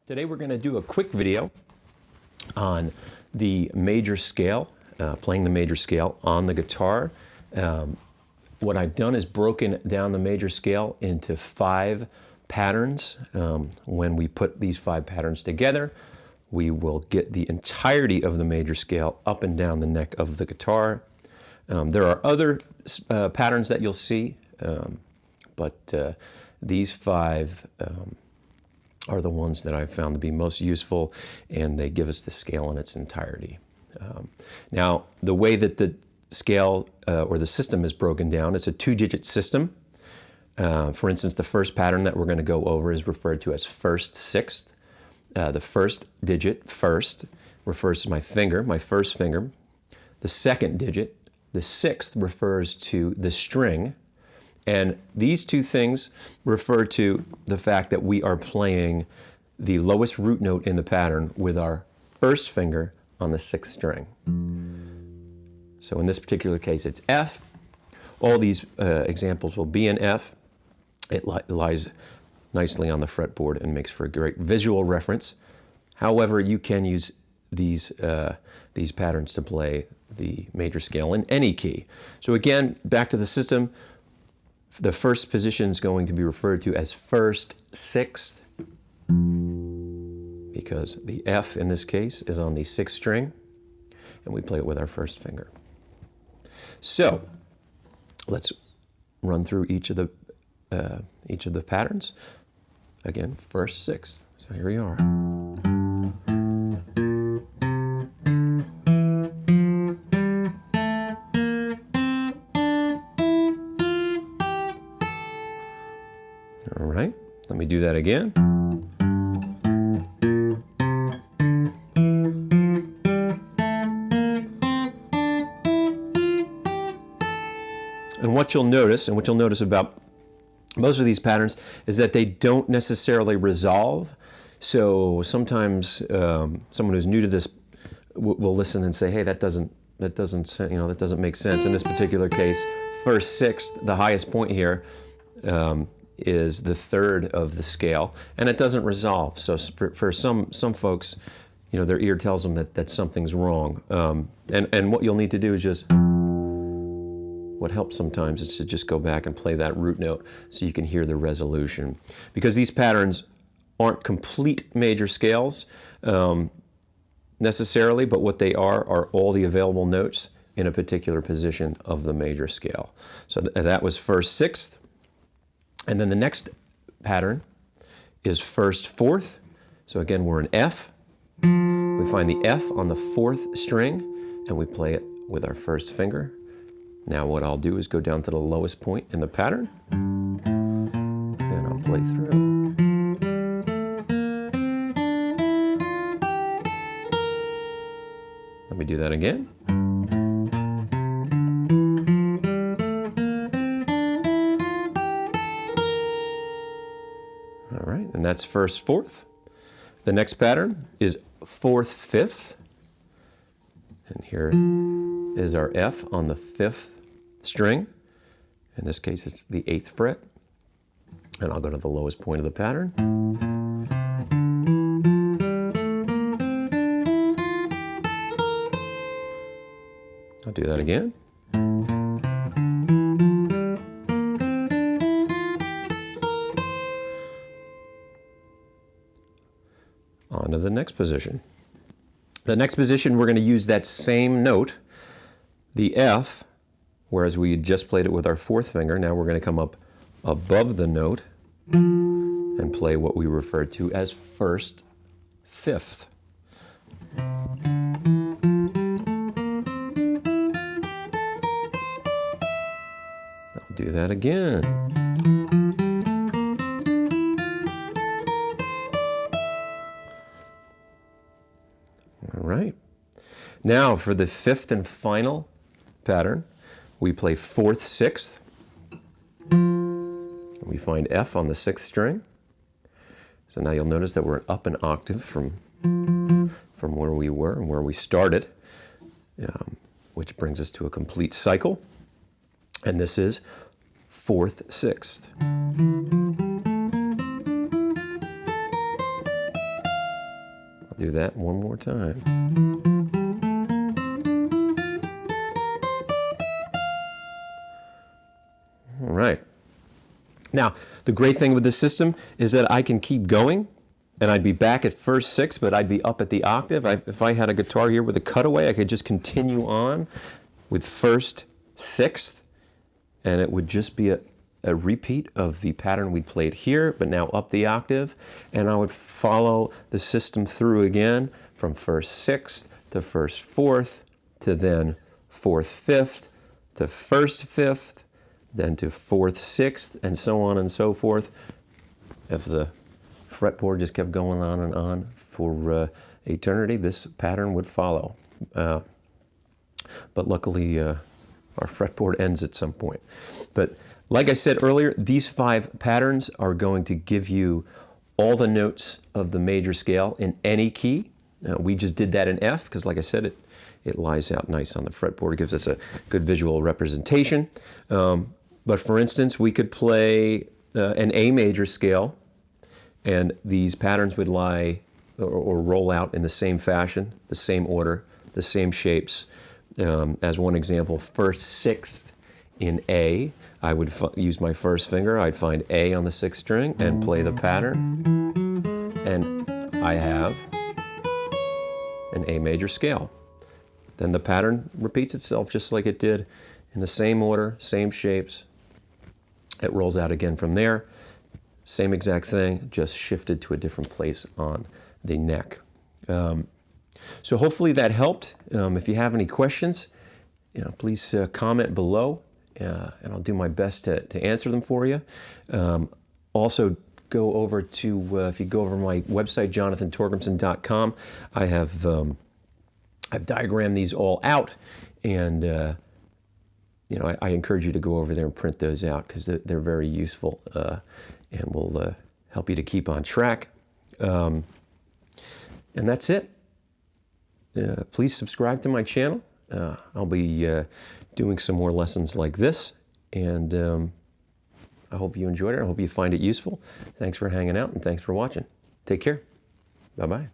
Today we're going to do a quick video on the major scale, playing the major scale on the guitar. What I've done is broken down the major scale into 5 patterns. When we put these 5 patterns together, we will get the entirety of the major scale up and down the neck of the guitar. There are other patterns that you'll see, but these 5 are the ones that I've found to be most useful, and they give us the scale in its entirety. Now, the way that the scale or the system is broken down, it's a 2-digit system. For instance, the first pattern that we're going to go over is referred to as first sixth. The first digit, first, refers to my finger, my first finger. The second digit, the sixth, refers to the string. And these 2 things refer to the fact that we are playing the lowest root note in the pattern with our first finger on the 6th string. So in this particular case, it's F. All these examples will be in F. It lies nicely on the fretboard and makes for a great visual reference. However, you can use these patterns to play the major scale in any key. So again, back to the system. The first position is going to be referred to as first sixth, because the F in this case is on the 6th string, and we play it with our first finger. So let's run through each of the patterns. Again, first sixth. So here we are. All right, let me do that again. And what you'll notice about most of these patterns is that they don't necessarily resolve. So sometimes someone who's new to this will listen and say, "Hey, that doesn't make sense." In this particular case, first sixth, the highest point here, is the 3rd of the scale, and it doesn't resolve. So for some folks, their ear tells them that something's wrong. And what you'll need to do is what helps sometimes is to just go back and play that root note so you can hear the resolution. Because these patterns aren't complete major scales necessarily, but what they are all the available notes in a particular position of the major scale. So that was first sixth. And then the next pattern is first fourth. So again, we're in F. We find the F on the 4th string, and we play it with our first finger. Now what I'll do is go down to the lowest point in the pattern, and I'll play through. Let me do that again. All right, and that's first fourth. The next pattern is fourth fifth. And here is our F on the 5th string. In this case, it's the 8th fret. And I'll go to the lowest point of the pattern. I'll do that again. On to the next position. The next position, we're going to use that same note, the F, whereas we just played it with our 4th finger. Now we're going to come up above the note and play what we refer to as first fifth. I'll do that again. All right. Now for the 5th and final pattern, we play 4th, 6th. We find F on the 6th string. So now you'll notice that we're up an octave from where we were and where we started, which brings us to a complete cycle. And this is 4th, 6th. do that one more time. All right. Now, the great thing with this system is that I can keep going, and I'd be back at first sixth, but I'd be up at the octave. If I had a guitar here with a cutaway, I could just continue on with first sixth, and it would just be a repeat of the pattern we played here, but now up the octave, and I would follow the system through again from first sixth to first fourth, to then fourth fifth, to first fifth, then to fourth sixth, and so on and so forth. If the fretboard just kept going on and on for eternity, this pattern would follow. But luckily, our fretboard ends at some point. But like I said earlier, these 5 patterns are going to give you all the notes of the major scale in any key. We just did that in F because, like I said, it lies out nice on the fretboard. It gives us a good visual representation. But for instance, we could play an A major scale, and these patterns would lie or roll out in the same fashion, the same order, the same shapes. As one example, first sixth in A, I would use my first finger. I'd find A on the 6th string and play the pattern, and I have an A major scale. Then the pattern repeats itself just like it did in the same order, same shapes. It rolls out again from there. Same exact thing, just shifted to a different place on the neck. So hopefully that helped. If you have any questions, please comment below, and I'll do my best to answer them for you. Also, go over to, if you go over to my website, jonathantorgrimson.com, I've diagrammed these all out, and I encourage you to go over there and print those out because they're very useful and will help you to keep on track. And that's it. Please subscribe to my channel. I'll be doing some more lessons like this, and I hope you enjoyed it. I hope you find it useful. Thanks for hanging out, and thanks for watching. Take care. Bye-bye.